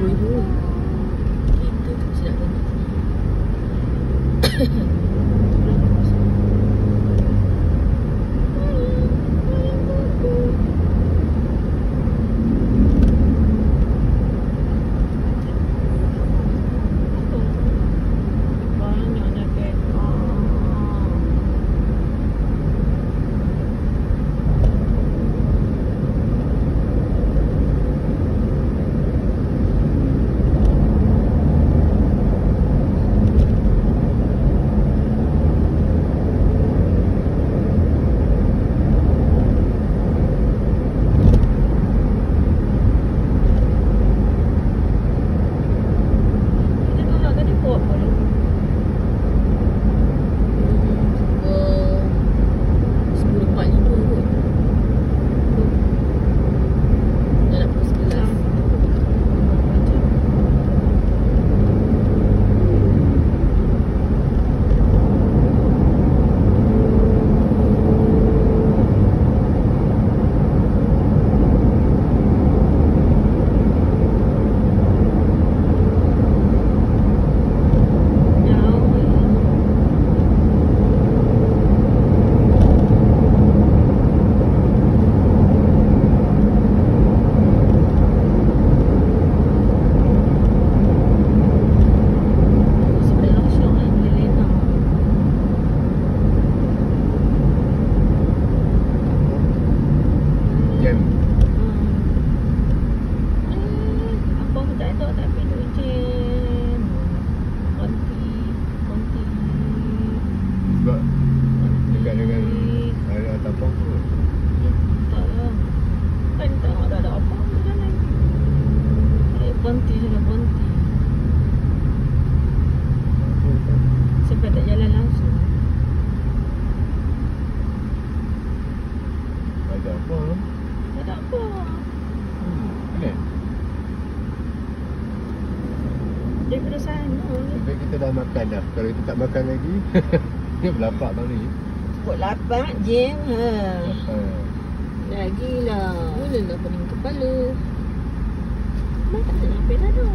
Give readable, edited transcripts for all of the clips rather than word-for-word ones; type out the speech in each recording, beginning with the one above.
ibu-ibu. Kita sedap banget. Berhenti sudah berhenti. Sampai tak jalan langsung. Ada apa? Tak ada apa. Ini? Daripada sana. Sampai kita dah makan dah. Kalau kita tak makan lagi, dia berlapak tau ni. Buat lapak je. Lagilah. Mulalah pening kepala. Makan sampai dah tu.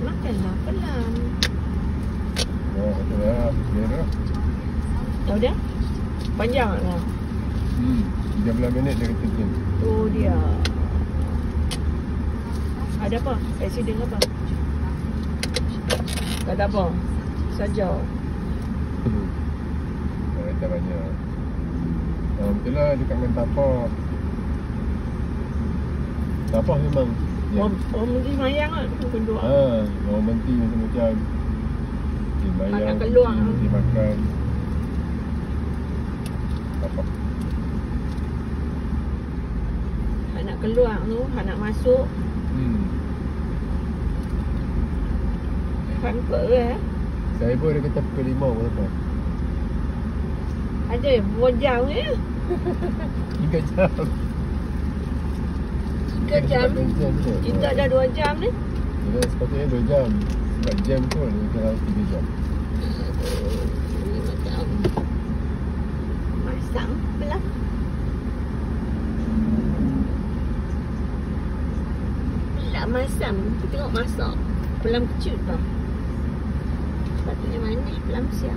Makanlah pelan. Oh, betul lah. Merah. Dah dah? Panjang tak? 13 minit dia kata macam. Tu dia. Ada apa? Accident apa? Tak ada apa? Saja. Tak banyak. Betul lah dekat dengan tapak. Tapak memang Orang mesti semayang kan? Bukan doa. orang berhenti macam-macam. Semayang, Nak keluar. berhenti makan. Tapak. Hak nak keluar tu, hak nak masuk. Pangkut ke? Saya pun dia kata pukul 5 pun lepas. Ada berapa jam ni? 3 jam. 3 jam? Kita ada 2 jam ni. Dia sepatutnya 2 jam. Sebab jam tu dia kata 3 jam. Ini macam masam belah. Tak masam. Kita tengok masak. Pelam kecil tau. Sepatutnya manis pelam siam.